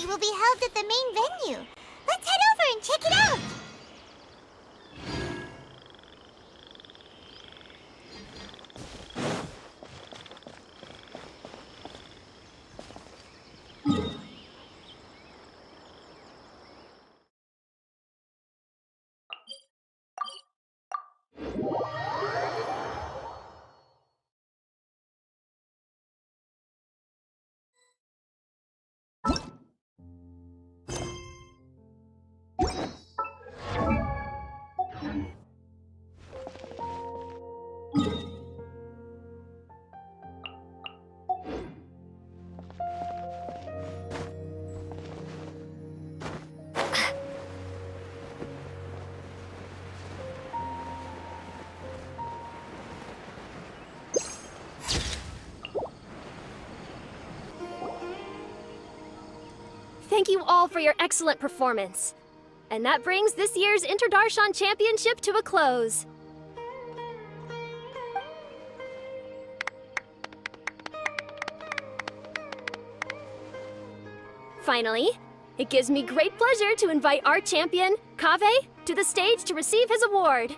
will be held at the main venue. Let's head over and check it out! Thank you all for your excellent performance. And that brings this year's Interdarshan Championship to a close. Finally, it gives me great pleasure to invite our champion, Kaveh, to the stage to receive his award.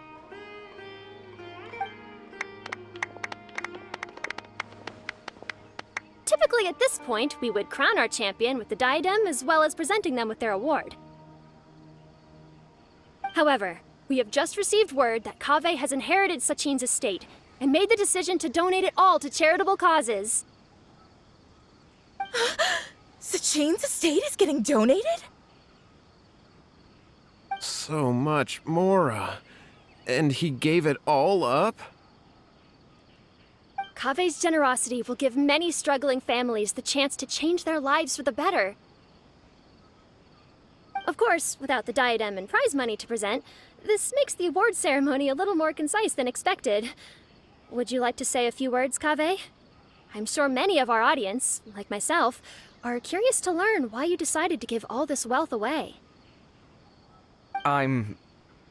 Typically at this point, we would crown our champion with the diadem as well as presenting them with their award. However, we have just received word that Kaveh has inherited Sachin's estate and made the decision to donate it all to charitable causes. Sachin's estate is getting donated? So much Mora. And he gave it all up? Kaveh's generosity will give many struggling families the chance to change their lives for the better. Of course, without the diadem and prize money to present, this makes the award ceremony a little more concise than expected. Would you like to say a few words, Kaveh? I'm sure many of our audience, like myself, are curious to learn why you decided to give all this wealth away. I'm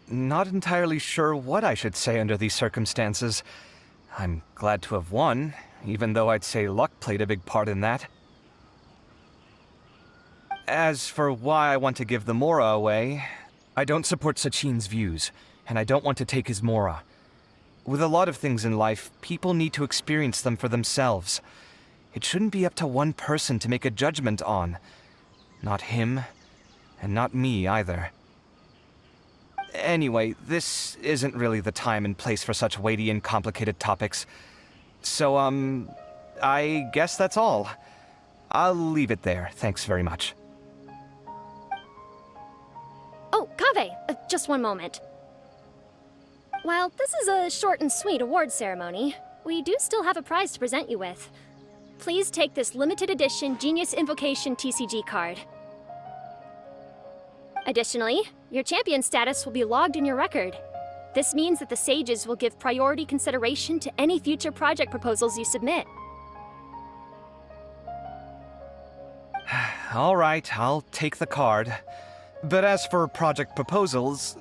not entirely sure what I should say under these circumstances. I'm glad to have won, even though I'd say luck played a big part in that. As for why I want to give the Mora away, I don't support Sachin's views, and I don't want to take his Mora. With a lot of things in life, people need to experience them for themselves. It shouldn't be up to one person to make a judgment on. Not him, and not me either. Anyway, this isn't really the time and place for such weighty and complicated topics. So, I guess that's all. I'll leave it there. Thanks very much. Oh, Kaveh, just one moment. While this is a short and sweet award ceremony, we do still have a prize to present you with. Please take this limited edition Genius Invocation TCG card. Additionally, your champion status will be logged in your record. This means that the sages will give priority consideration to any future project proposals you submit. All right, I'll take the card. But as for project proposals,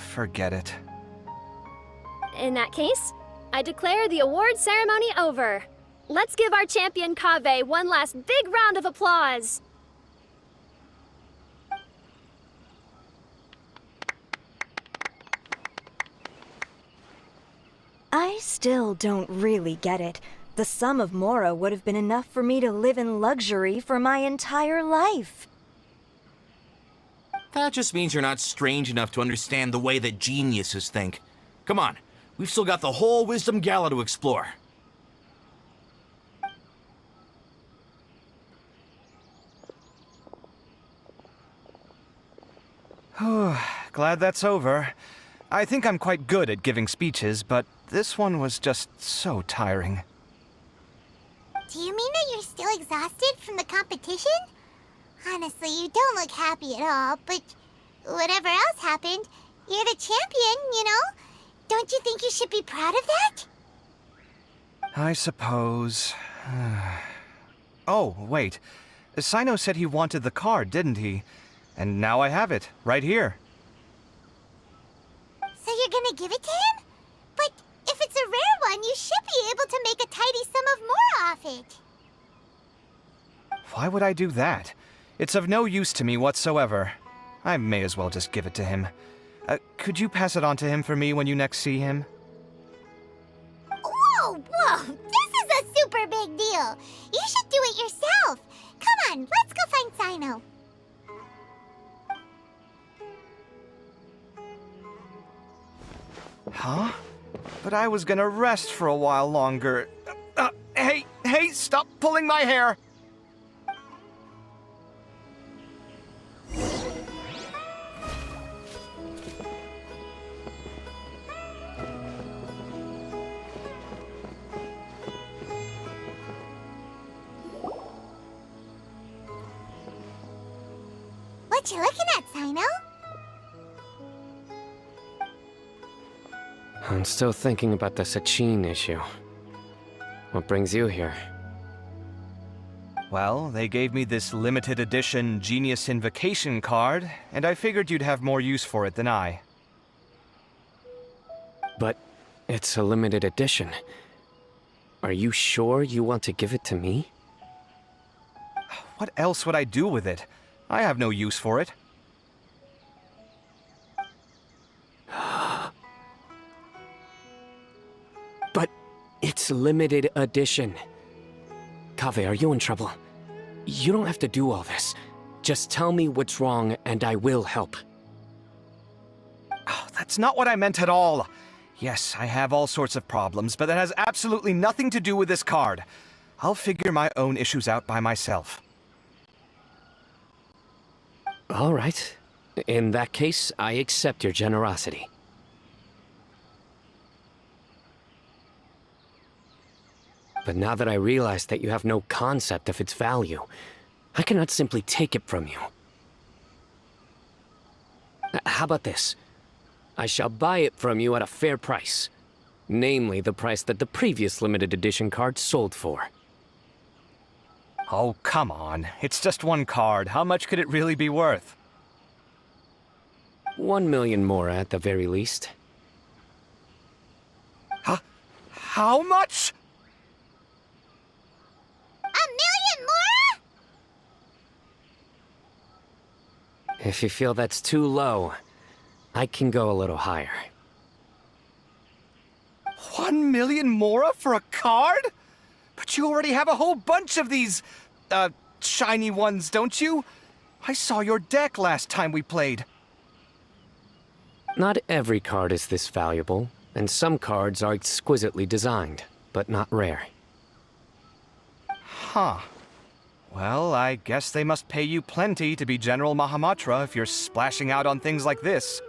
forget it. In that case, I declare the award ceremony over. Let's give our champion Kaveh one last big round of applause. I still don't really get it. The sum of Mora would have been enough for me to live in luxury for my entire life. That just means you're not strange enough to understand the way that geniuses think. Come on, we've still got the whole Wisdom Gala to explore. Glad that's over. I think I'm quite good at giving speeches, but this one was just so tiring. Do you mean that you're still exhausted from the competition? Honestly, you don't look happy at all, but whatever else happened, you're the champion, you know? Don't you think you should be proud of that? I suppose. Oh, wait. Cyno said he wanted the card, didn't he? And now I have it, right here. So you're gonna give it to him? But if it's a rare one, you should be able to make a tidy sum of more off it. Why would I do that? It's of no use to me whatsoever. I may as well just give it to him. Could you pass it on to him for me when you next see him? Whoa, whoa! This is a super big deal! You should do it yourself! Come on, let's go find Cyno. Huh? But I was gonna rest for a while longer. Hey, stop pulling my hair! What you looking at, Cyno? I'm still thinking about the Sachin issue. What brings you here? Well, they gave me this limited edition Genius Invocation card, and I figured you'd have more use for it than I. But it's a limited edition. Are you sure you want to give it to me? What else would I do with it? I have no use for it. But it's limited edition. Kaveh, are you in trouble? You don't have to do all this. Just tell me what's wrong and I will help. Oh, that's not what I meant at all. Yes, I have all sorts of problems, but that has absolutely nothing to do with this card. I'll figure my own issues out by myself. All right. In that case, I accept your generosity. But now that I realize that you have no concept of its value, I cannot simply take it from you. How about this? I shall buy it from you at a fair price. Namely, the price that the previous limited edition card sold for. Oh, come on. It's just one card. How much could it really be worth? 1 million more at the very least. Huh? How much? 1 million more? If you feel that's too low, I can go a little higher. 1 million mora for a card? But you already have a whole bunch of these, shiny ones, don't you? I saw your deck last time we played. Not every card is this valuable, and some cards are exquisitely designed, but not rare. Huh. Well, I guess they must pay you plenty to be General Mahamatra if you're splashing out on things like this.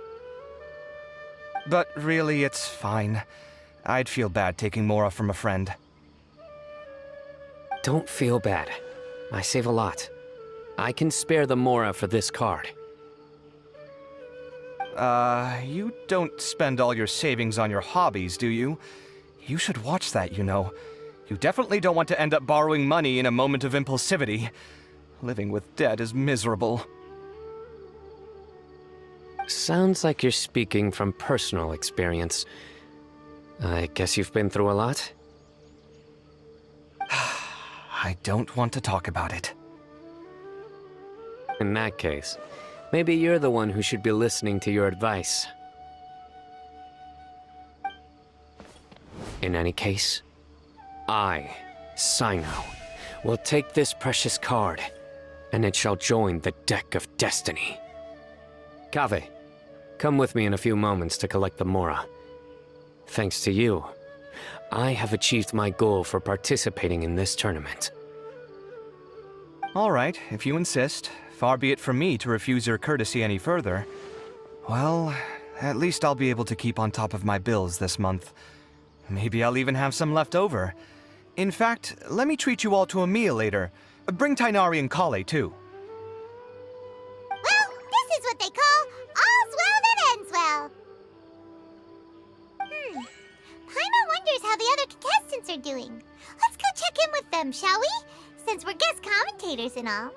But really, it's fine. I'd feel bad taking Mora from a friend. Don't feel bad. I save a lot. I can spare the Mora for this card. You don't spend all your savings on your hobbies, do you? You should watch that, you know. You definitely don't want to end up borrowing money in a moment of impulsivity. Living with debt is miserable. Sounds like you're speaking from personal experience. I guess you've been through a lot? I don't want to talk about it. In that case, maybe you're the one who should be listening to your advice. In any case, I, Cyno, will take this precious card, and it shall join the deck of destiny. Kaveh, come with me in a few moments to collect the Mora. Thanks to you, I have achieved my goal for participating in this tournament. All right, if you insist. Far be it from me to refuse your courtesy any further. Well, at least I'll be able to keep on top of my bills this month. Maybe I'll even have some left over. In fact, let me treat you all to a meal later. Bring Tighnari and Collei, too. Well, this is what they call all's well that ends well. Paimon wonders how the other contestants are doing. Let's go check in with them, shall we? Since we're guest commentators and all.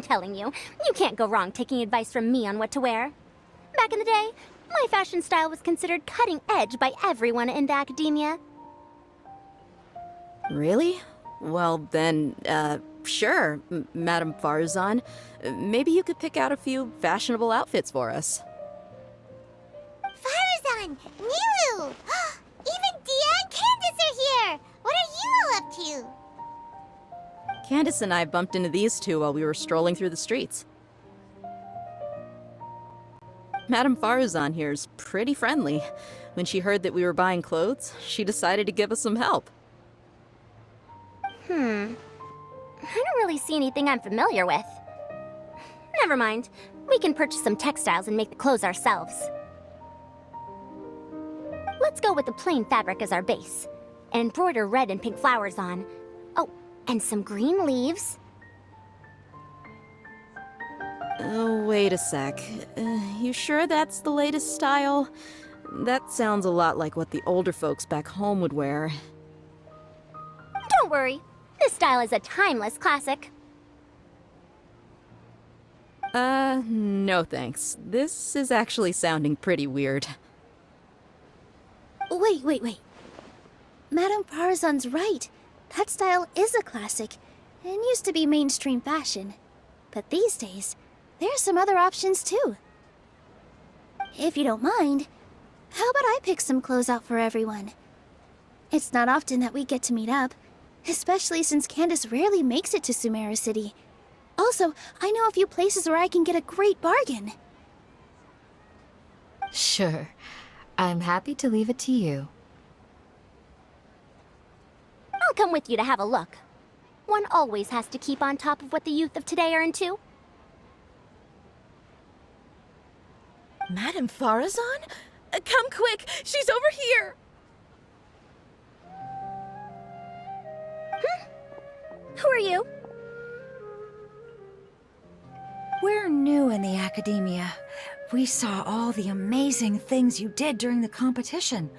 telling you, you can't go wrong taking advice from me on what to wear. Back in the day, my fashion style was considered cutting edge by everyone in the academia. Really? Well then, sure, Madame Faruzan. Maybe you could pick out a few fashionable outfits for us. Faruzan! Nilou! Even Dehya and Candace are here! What are you all up to? Candace and I bumped into these two while we were strolling through the streets. Madame Faruzan here's pretty friendly. When she heard that we were buying clothes, she decided to give us some help. I don't really see anything I'm familiar with. Never mind. We can purchase some textiles and make the clothes ourselves. Let's go with the plain fabric as our base. And embroider red and pink flowers on. Oh, and some green leaves. Wait a sec. You sure that's the latest style? That sounds a lot like what the older folks back home would wear. Don't worry. This style is a timeless classic. No thanks. This is actually sounding pretty weird. Wait. Madame Faruzan's right. That style is a classic, and used to be mainstream fashion. But these days, there are some other options too. If you don't mind, how about I pick some clothes out for everyone? It's not often that we get to meet up, especially since Candace rarely makes it to Sumeru City. Also, I know a few places where I can get a great bargain. Sure. I'm happy to leave it to you. I'll come with you to have a look. One always has to keep on top of what the youth of today are into. Madame Faruzan? Come quick! She's over here! Who are you? We're new in the academia. We saw all the amazing things you did during the competition.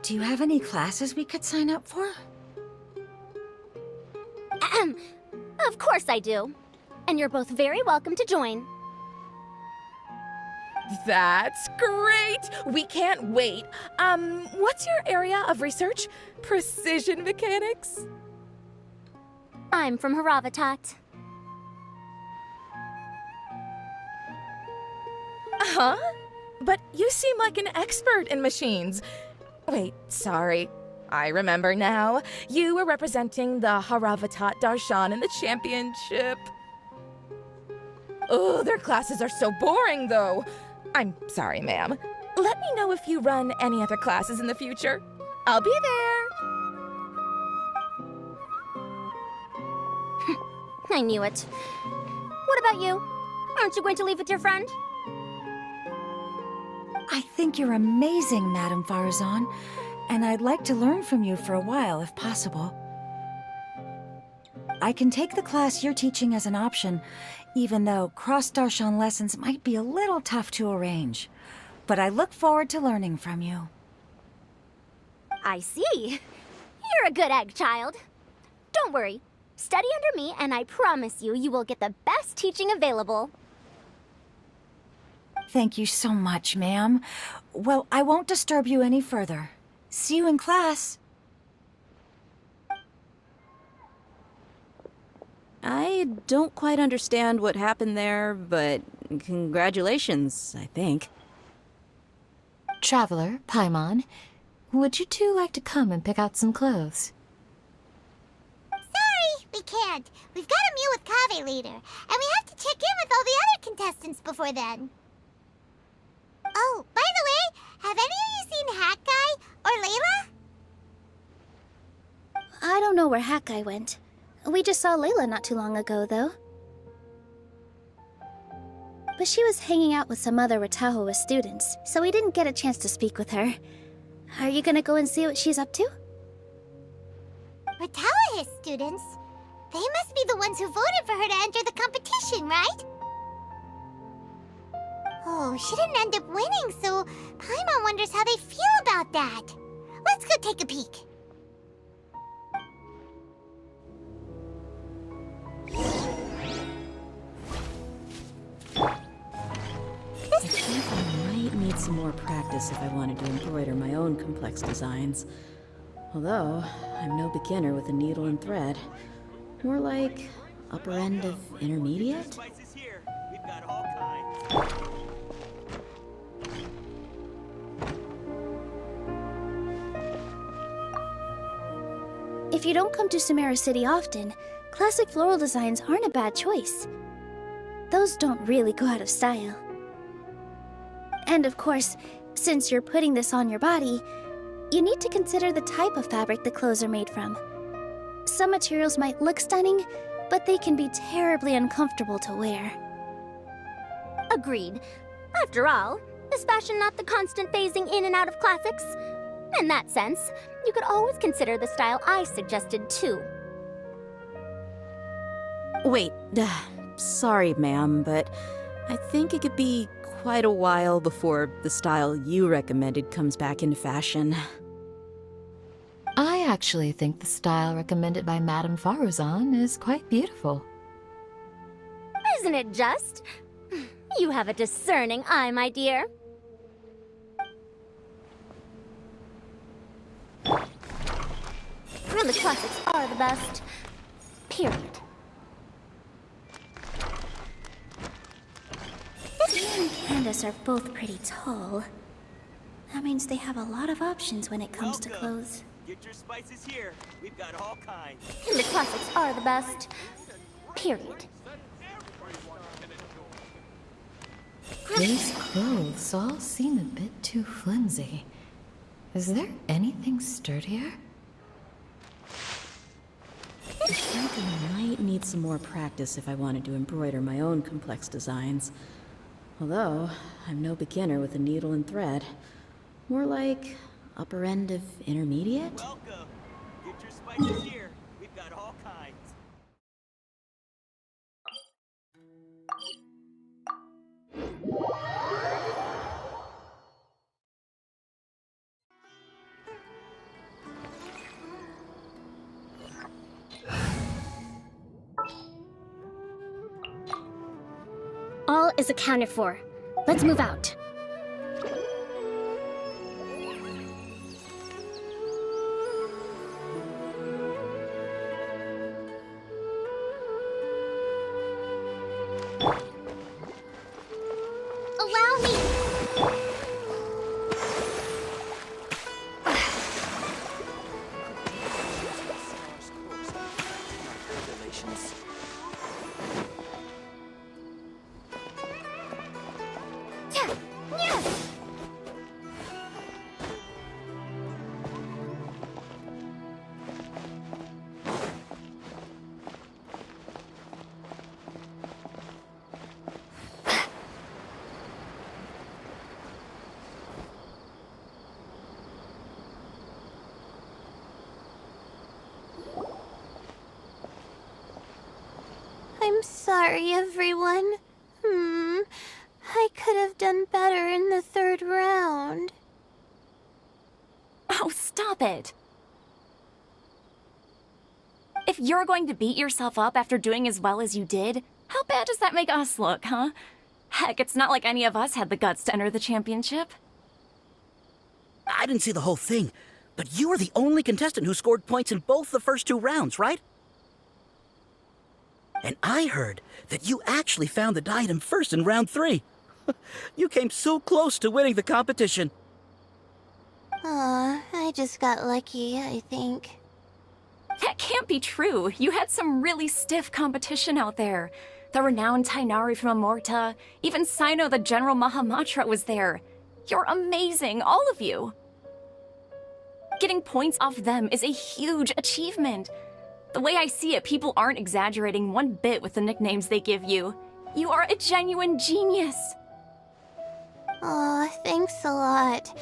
Do you have any classes we could sign up for? Of course I do. And you're both very welcome to join. That's great! We can't wait. What's your area of research? Precision mechanics? I'm from Haravatat. Huh? But you seem like an expert in machines. Wait, sorry. I remember now. You were representing the Haravatat Darshan in the championship. Oh, their classes are so boring, though. I'm sorry, ma'am. Let me know if you run any other classes in the future. I'll be there. I knew it. What about you? Aren't you going to leave with your friend? I think you're amazing, Madame Faruzan, and I'd like to learn from you for a while, if possible. I can take the class you're teaching as an option, even though cross-Darshan lessons might be a little tough to arrange. But I look forward to learning from you. I see. You're a good egg, child. Don't worry. Study under me, and I promise you, you will get the best teaching available. Thank you so much, ma'am. Well, I won't disturb you any further. See you in class. I don't quite understand what happened there, but congratulations, I think. Traveler, Paimon, would you two like to come and pick out some clothes? Sorry, we can't. We've got a meal with Kaveh later, and we have to check in with all the other contestants before then. Oh, by the way, have any of you seen Hat Guy or Layla? I don't know where Hat Guy went. We just saw Layla not too long ago, though. But she was hanging out with some other Ratahoa students, so we didn't get a chance to speak with her. Are you gonna go and see what she's up to? Ratahoa students? They must be the ones who voted for her to enter the competition, right? Oh, she didn't end up winning, so Paimon wonders how they feel about that. Let's go take a peek. practice if I wanted to embroider my own complex designs. Although, I'm no beginner with a needle and thread. More like upper end of intermediate? If you don't come to Samara City often, classic floral designs aren't a bad choice. Those don't really go out of style. And of course, since you're putting this on your body, you need to consider the type of fabric the clothes are made from. Some materials might look stunning, but they can be terribly uncomfortable to wear. Agreed. After all, is fashion not the constant phasing in and out of classics? In that sense, you could always consider the style I suggested too. Wait, sorry ma'am, but I think it could be quite a while before the style you recommended comes back into fashion. I actually think the style recommended by Madame Faruzan is quite beautiful. Isn't it just? You have a discerning eye, my dear. And the classics are the best. Period. Dehya and Candace are both pretty tall. That means they have a lot of options when it comes to clothes. Get your spices here. We've got all kinds. And the classics are the best. Period. These clothes all seem a bit too flimsy. Is there anything sturdier? I think I might need some more practice if I wanted to embroider my own complex designs. Although, I'm no beginner with a needle and thread. More like upper end of intermediate? Welcome. Get your spices here. We've got all kinds. All is accounted for. Let's move out. Allow me! I'm sorry, everyone. I could have done better in the third round. Oh, stop it! If you're going to beat yourself up after doing as well as you did, how bad does that make us look, huh? Heck, it's not like any of us had the guts to enter the championship. I didn't see the whole thing, but you were the only contestant who scored points in both the first two rounds, right? And I heard that you actually found the diadem first in round 3. You came so close to winning the competition. Aw, I just got lucky, I think. That can't be true. You had some really stiff competition out there. The renowned Tighnari from Amorta, even Cyno the General Mahamatra was there. You're amazing, all of you. Getting points off them is a huge achievement. The way I see it, people aren't exaggerating one bit with the nicknames they give you. You are a genuine genius. Aw, thanks a lot.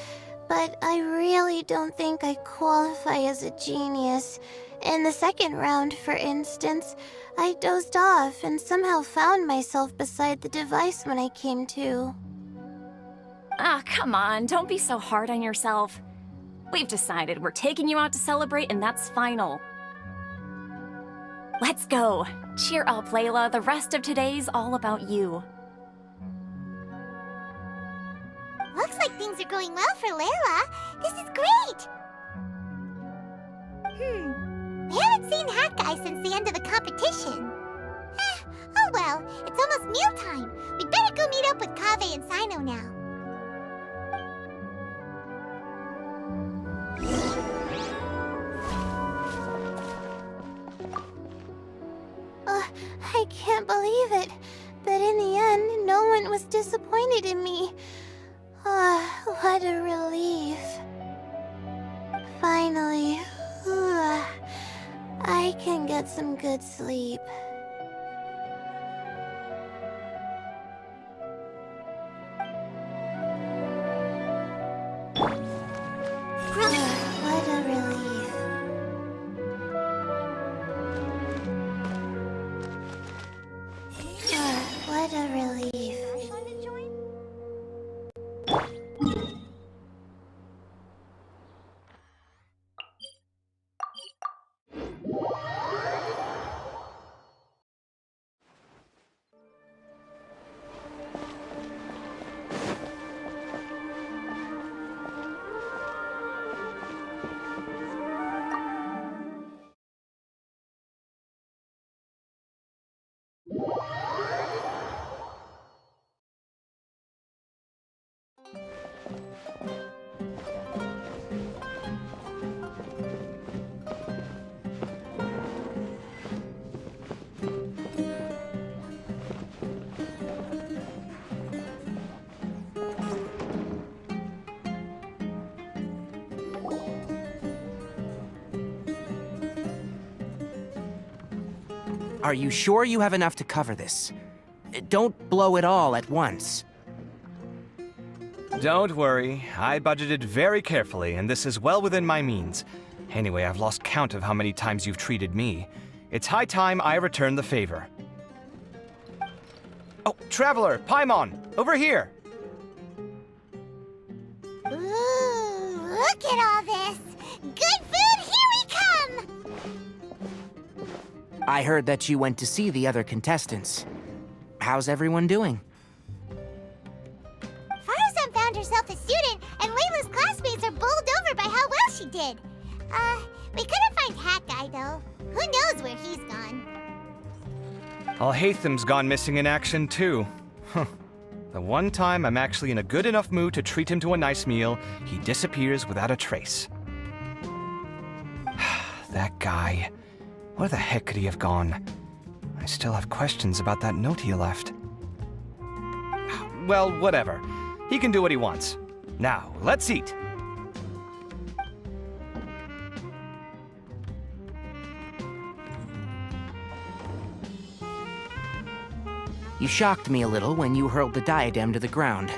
But I really don't think I qualify as a genius. In the second round, for instance, I dozed off and somehow found myself beside the device when I came to. Ah, come on, don't be so hard on yourself. We've decided we're taking you out to celebrate, and that's final. Let's go. Cheer up, Layla. The rest of today's all about you. Looks like things things are going well for Layla. This is great! We haven't seen Hat Guy since the end of the competition. Oh well, it's almost mealtime. We'd better go meet up with Kaveh and Cyno now. I can't believe it. But in the end, no one was disappointed in me. What a relief. Finally, I can get some good sleep. What a relief. What a relief. Are you sure you have enough to cover this? Don't blow it all at once. Don't worry. I budgeted very carefully, and this is well within my means. Anyway, I've lost count of how many times you've treated me. It's high time I return the favor. Oh, Traveler, Paimon, over here! Ooh, look at all this! Good food, here we come! I heard that you went to see the other contestants. How's everyone doing? Faruzan found herself a student, and Layla's classmates are bowled over by how well she did. We couldn't find Hat Guy, though. Who knows where he's gone? Alhaitham's gone missing in action, too. Huh. The one time I'm actually in a good enough mood to treat him to a nice meal, he disappears without a trace. That guy. Where the heck could he have gone? I still have questions about that note he left. Well, whatever. He can do what he wants. Now, let's eat. You shocked me a little when you hurled the diadem to the ground.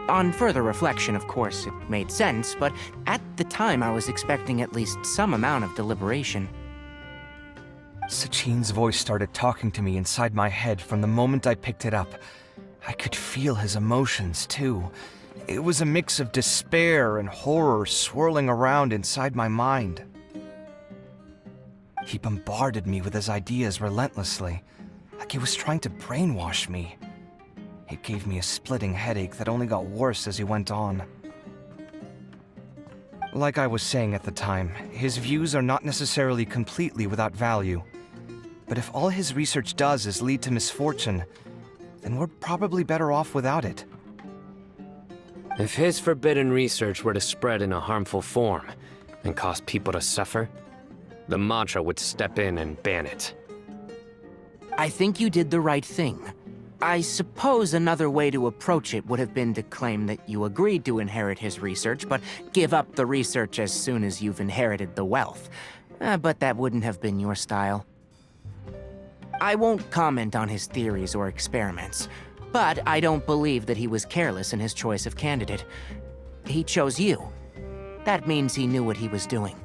On further reflection, of course, it made sense, but at the time I was expecting at least some amount of deliberation. Sachin's voice started talking to me inside my head from the moment I picked it up. I could feel his emotions, too. It was a mix of despair and horror swirling around inside my mind. He bombarded me with his ideas relentlessly, like he was trying to brainwash me. It gave me a splitting headache that only got worse as he went on. Like I was saying at the time, his views are not necessarily completely without value. But if all his research does is lead to misfortune, then we're probably better off without it. If his forbidden research were to spread in a harmful form and cause people to suffer, the Mantra would step in and ban it. I think you did the right thing. I suppose another way to approach it would have been to claim that you agreed to inherit his research, but give up the research as soon as you've inherited the wealth. But that wouldn't have been your style. I won't comment on his theories or experiments, but I don't believe that he was careless in his choice of candidate. He chose you. That means he knew what he was doing.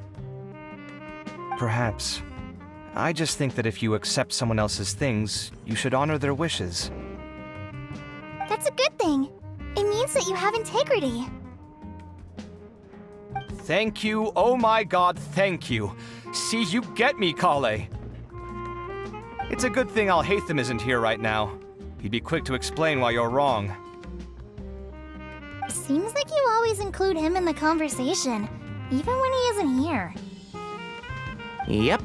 Perhaps. I just think that if you accept someone else's things, you should honor their wishes. That's a good thing. It means that you have integrity. Thank you, oh my god, thank you. See, you get me, Collei. It's a good thing Alhaitham isn't here right now. He'd be quick to explain why you're wrong. Seems like you always include him in the conversation, even when he isn't here. Yep.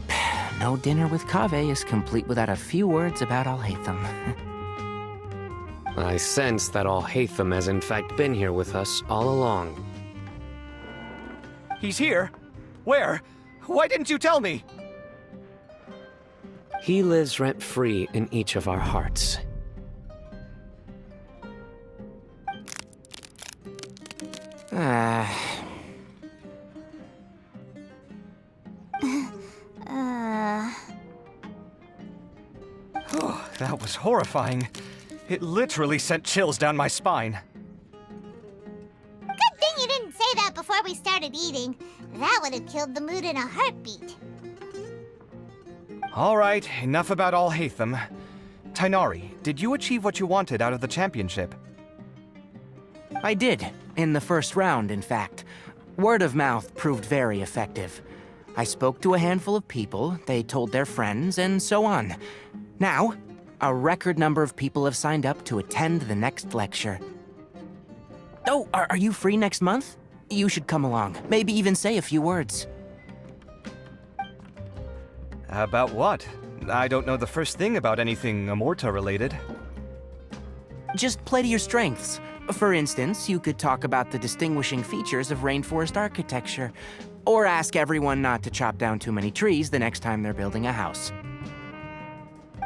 No dinner with Kaveh is complete without a few words about Alhaitham. I sense that Alhaitham has in fact been here with us all along. He's here? Where? Why didn't you tell me? He lives rent-free in each of our hearts. Oh, that was horrifying. It literally sent chills down my spine. Good thing you didn't say that before we started eating. That would have killed the mood in a heartbeat. All right, enough about Alhaitham. Tighnari, did you achieve what you wanted out of the championship? I did, in the first round, in fact. Word of mouth proved very effective. I spoke to a handful of people, they told their friends, and so on. Now, a record number of people have signed up to attend the next lecture. Oh, are you free next month? You should come along, maybe even say a few words. About what? I don't know the first thing about anything Amorta-related. Just play to your strengths. For instance, you could talk about the distinguishing features of rainforest architecture, or ask everyone not to chop down too many trees the next time they're building a house.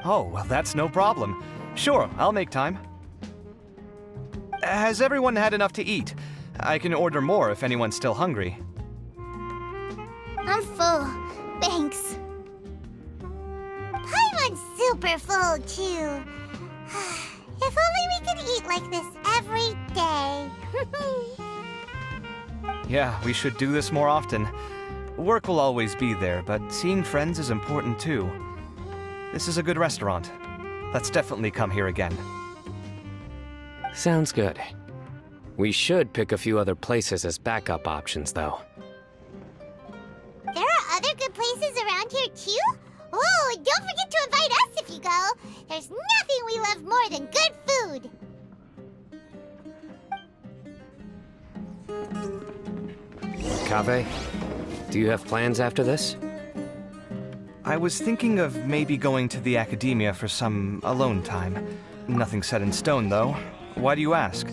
Oh, well, that's no problem. Sure, I'll make time. Has everyone had enough to eat? I can order more if anyone's still hungry. I'm full. Thanks. I'm super full, too. If only we could eat like this every day. Yeah, we should do this more often. Work will always be there, but seeing friends is important too. This is a good restaurant. Let's definitely come here again. Sounds good. We should pick a few other places as backup options, though. There are other good places around here, too? Oh, and don't forget to invite us if you go. There's nothing we love more than good food. Kaveh, do you have plans after this? I was thinking of maybe going to the academia for some alone time. Nothing set in stone, though. Why do you ask?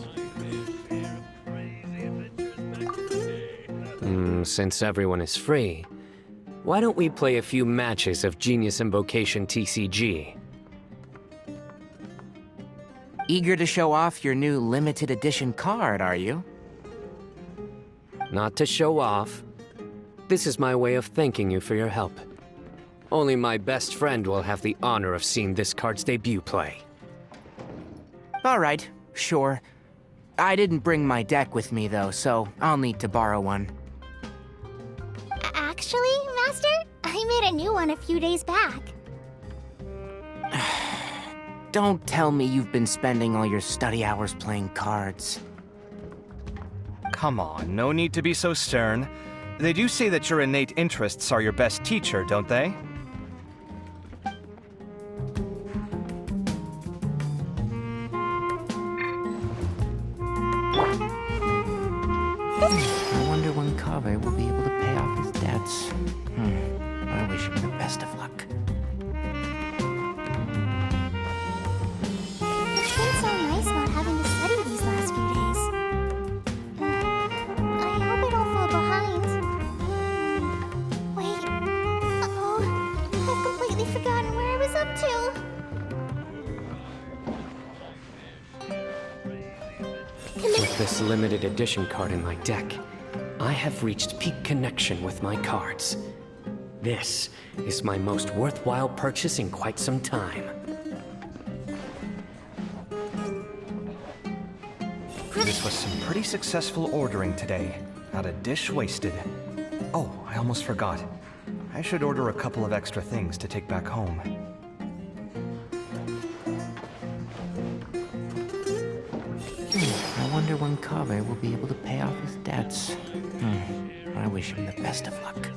Since everyone is free, why don't we play a few matches of Genius Invocation TCG? Eager to show off your new limited edition card, are you? Not to show off. This is my way of thanking you for your help. Only my best friend will have the honor of seeing this card's debut play. All right, sure. I didn't bring my deck with me, though, so I'll need to borrow one. Actually, Master, I made a new one a few days back. Don't tell me you've been spending all your study hours playing cards. Come on, no need to be so stern. They do say that your innate interests are your best teacher, don't they? I wonder when Kaveh will be able to pay off his debts. I wish him the best of luck. It's been so nice not having to study these last few days. I hope I don't fall behind. Wait. Uh-oh. I've completely forgotten where I was up to. With this limited edition card in my deck, I have reached peak connection with my cards. This is my most worthwhile purchase in quite some time. This was some pretty successful ordering today. Not a dish wasted. Oh, I almost forgot. I should order a couple of extra things to take back home. I wonder when Kaveh will be able to pay off his debts. I wish him the best of luck.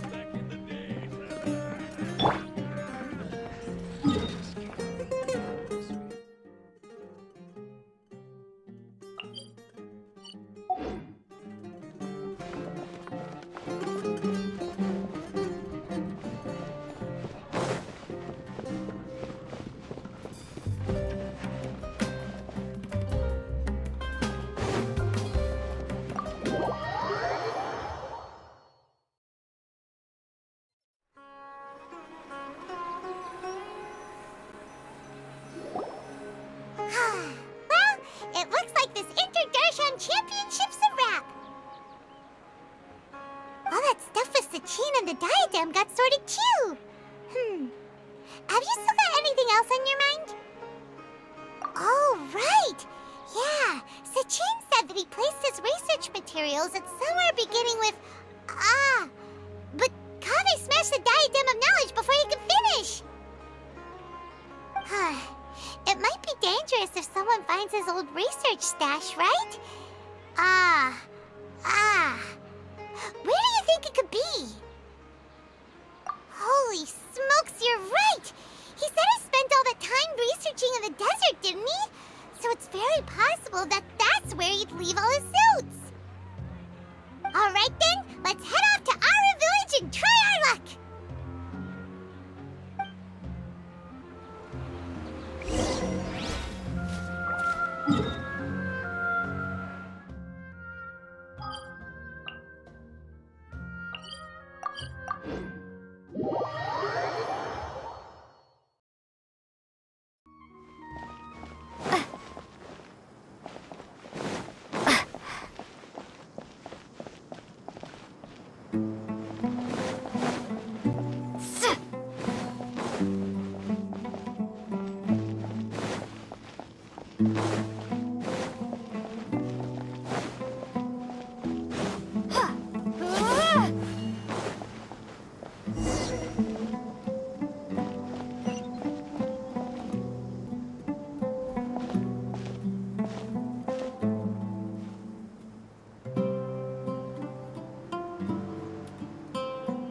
Sachin and the diadem got sorted too. Have you still got anything else on your mind? Oh, right. Yeah, Sachin said that he placed his research materials at somewhere beginning with but Kaveh smashed the diadem of knowledge before he could finish. It might be dangerous if someone finds his old research stash, right? Where do you think it could be? Holy smokes, you're right! He said he spent all that time researching in the desert, didn't he? So it's very possible that that's where he'd leave all his notes. Alright then, let's head off to Aaru Village and try our luck!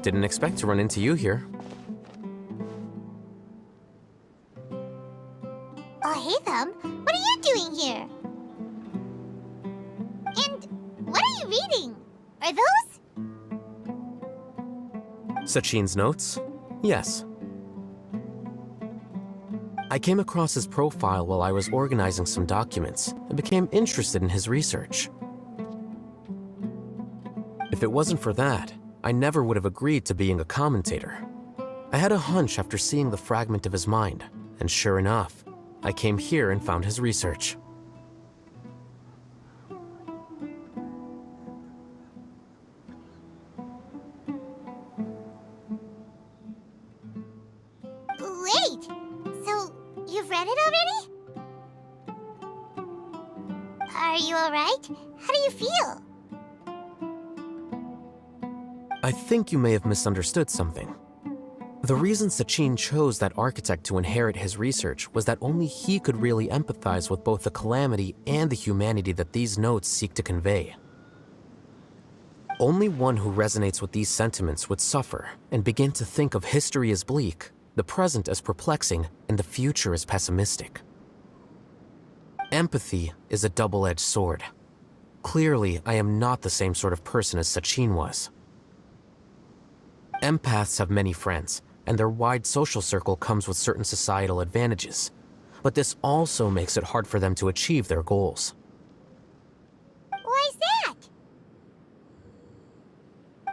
Didn't expect to run into you here. Oh, hey, Thumb. What are you doing here? And what are you reading? Are those? Sachin's notes? Yes. I came across his profile while I was organizing some documents and became interested in his research. If it wasn't for that, I never would have agreed to being a commentator. I had a hunch after seeing the fragment of his mind, and sure enough, I came here and found his research. Wait! So, you've read it already? Are you alright? How do you feel? I think you may have misunderstood something. The reason Sachin chose that architect to inherit his research was that only he could really empathize with both the calamity and the humanity that these notes seek to convey. Only one who resonates with these sentiments would suffer and begin to think of history as bleak, the present as perplexing, and the future as pessimistic. Empathy is a double-edged sword. Clearly, I am not the same sort of person as Sachin was. Empaths have many friends, and their wide social circle comes with certain societal advantages. But this also makes it hard for them to achieve their goals. Why's that?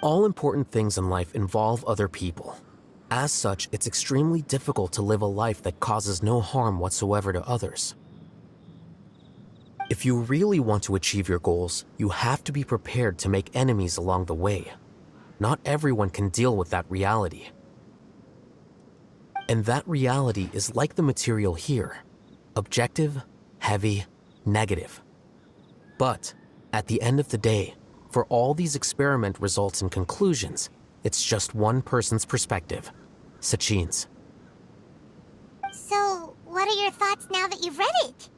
All important things in life involve other people. As such, it's extremely difficult to live a life that causes no harm whatsoever to others. If you really want to achieve your goals, you have to be prepared to make enemies along the way. Not everyone can deal with that reality. And that reality is like the material here. Objective, heavy, negative. But, at the end of the day, for all these experiment results and conclusions, it's just one person's perspective, Sachin's. So, what are your thoughts now that you've read it?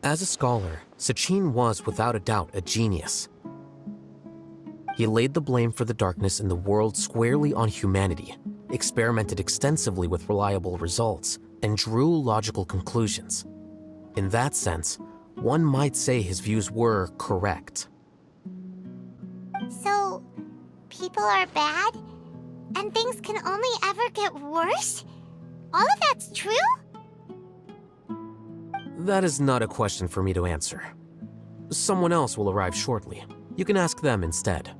As a scholar, Sachin was without a doubt a genius. He laid the blame for the darkness in the world squarely on humanity, experimented extensively with reliable results, and drew logical conclusions. In that sense, one might say his views were correct. So, people are bad? And things can only ever get worse? All of that's true? That is not a question for me to answer. Someone else will arrive shortly. You can ask them instead.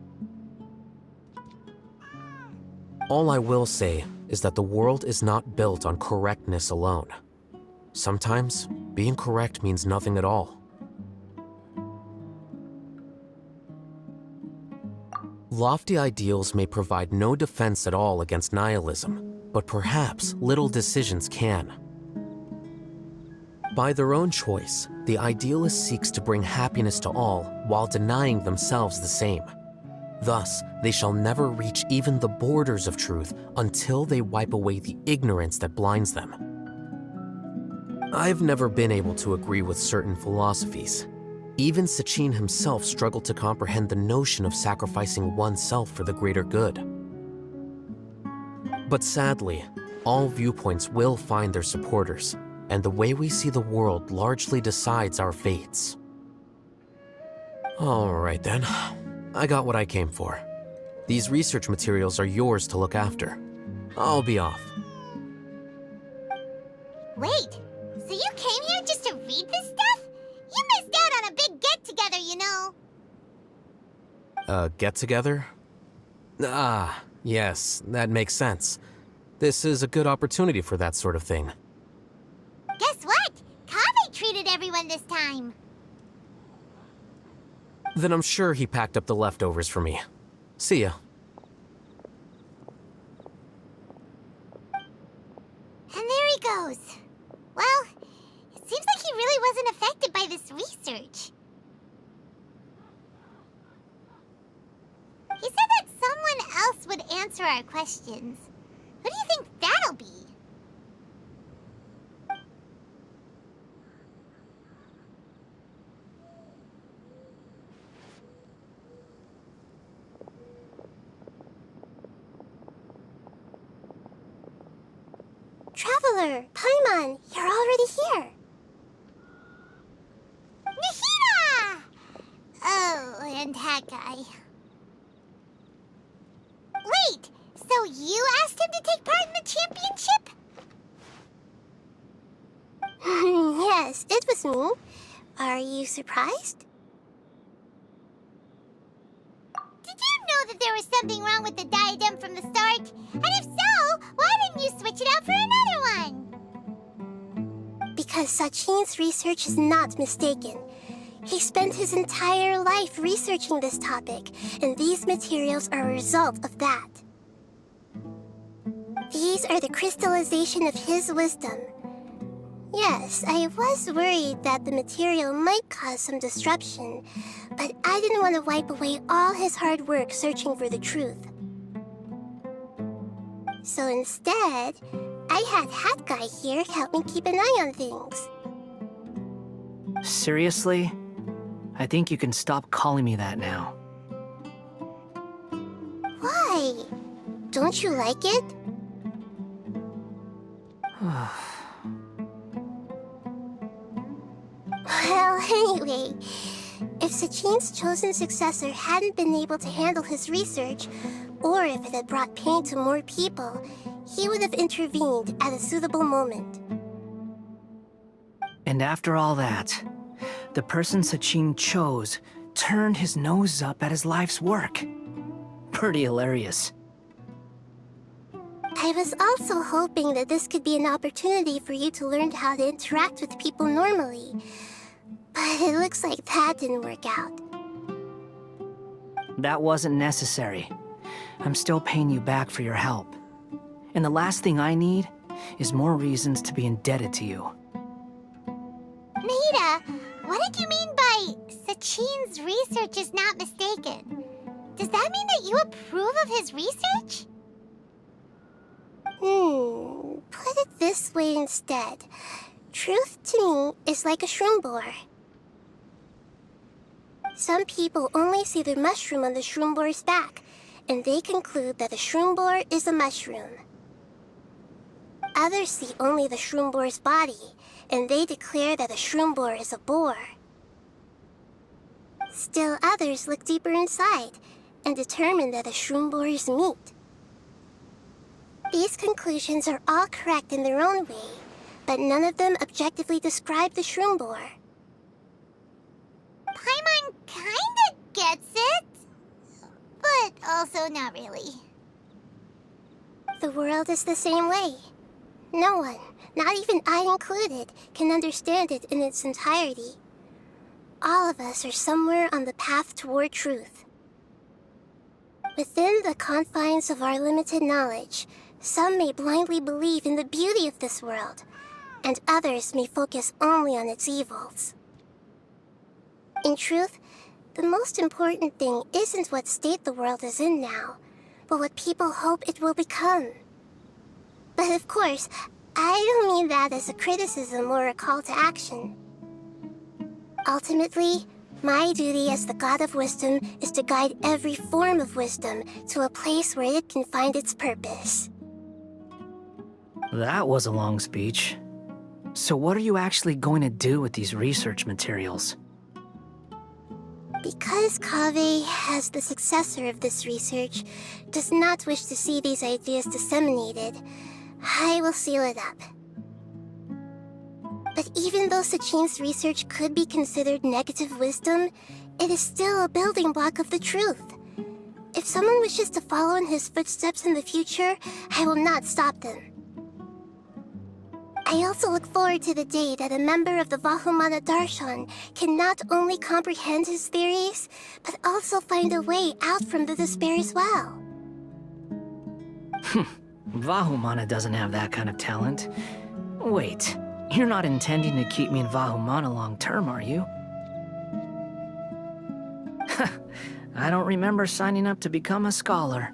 All I will say is that the world is not built on correctness alone. Sometimes, being correct means nothing at all. Lofty ideals may provide no defense at all against nihilism, but perhaps little decisions can. By their own choice, the idealist seeks to bring happiness to all while denying themselves the same. Thus, they shall never reach even the borders of truth until they wipe away the ignorance that blinds them. I've never been able to agree with certain philosophies. Even Sachin himself struggled to comprehend the notion of sacrificing oneself for the greater good. But sadly, all viewpoints will find their supporters, and the way we see the world largely decides our fates. All right then, I got what I came for. These research materials are yours to look after. I'll be off. Wait, so you came here just to read this stuff? You missed out on a big get-together, you know. Get-together? Ah, yes, that makes sense. This is a good opportunity for that sort of thing. Guess what? Kaveh treated everyone this time. Then I'm sure he packed up the leftovers for me. See ya. And there he goes. Well, it seems like he really wasn't affected by this research. He said that someone else would answer our questions. Who do you think that'll be? Traveler, Paimon, you're already here. Nihira! Oh, and that guy. Wait, so you asked him to take part in the championship? Yes, it was me. Are you surprised? Did you know that there was something wrong with the diadem from the start? And if so, why didn't you switch it out for another one? Because Sachin's research is not mistaken. He spent his entire life researching this topic, and these materials are a result of that. These are the crystallization of his wisdom. Yes, I was worried that the material might cause some disruption, but I didn't want to wipe away all his hard work searching for the truth. So instead, I had Hat Guy here help me keep an eye on things. Seriously? I think you can stop calling me that now. Why? Don't you like it? Well, anyway, if Sachin's chosen successor hadn't been able to handle his research, or if it had brought pain to more people, he would have intervened at a suitable moment. And after all that, the person Sachin chose turned his nose up at his life's work. Pretty hilarious. I was also hoping that this could be an opportunity for you to learn how to interact with people normally. But it looks like that didn't work out. That wasn't necessary. I'm still paying you back for your help. And the last thing I need is more reasons to be indebted to you. Nihira, what did you mean by Sachin's research is not mistaken? Does that mean that you approve of his research? Put it this way instead. Truth to me is like a shroom borer. Some people only see the mushroom on the shroom borer's back, and they conclude that the shroom borer is a mushroom. Others see only the shroom borer's body, and they declare that the shroom borer is a boar. Still others look deeper inside, and determine that the shroom borer is meat. These conclusions are all correct in their own way, but none of them objectively describe the shroom borer. Paimon kinda gets it, but also not really. The world is the same way. No one, not even I included, can understand it in its entirety. All of us are somewhere on the path toward truth. Within the confines of our limited knowledge, some may blindly believe in the beauty of this world, and others may focus only on its evils. In truth, the most important thing isn't what state the world is in now, but what people hope it will become. But of course, I don't mean that as a criticism or a call to action. Ultimately, my duty as the God of Wisdom is to guide every form of wisdom to a place where it can find its purpose. That was a long speech. So what are you actually going to do with these research materials? Because Kaveh, as the successor of this research, does not wish to see these ideas disseminated, I will seal it up. But even though Sachin's research could be considered negative wisdom, it is still a building block of the truth. If someone wishes to follow in his footsteps in the future, I will not stop them. I also look forward to the day that a member of the Vahumana Darshan can not only comprehend his theories, but also find a way out from the despair as well. Vahumana doesn't have that kind of talent. Wait, you're not intending to keep me in Vahumana long term, are you? I don't remember signing up to become a scholar.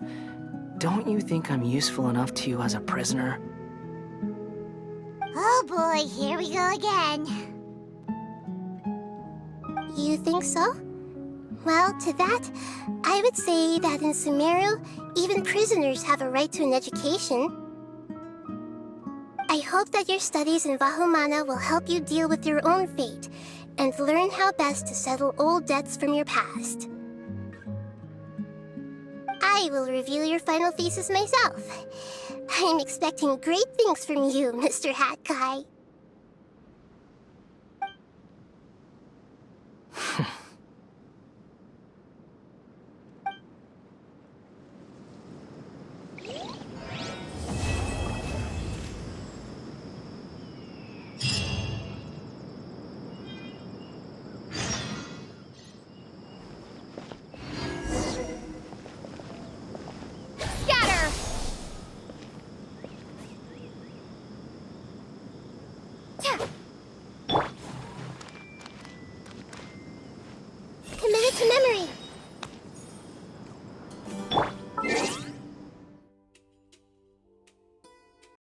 Don't you think I'm useful enough to you as a prisoner? Oh boy, here we go again. You think so? Well, to that, I would say that in Sumeru, even prisoners have a right to an education. I hope that your studies in Vahumana will help you deal with your own fate, and learn how best to settle old debts from your past. I will review your final thesis myself. I'm expecting great things from you, Mr. Hat Guy.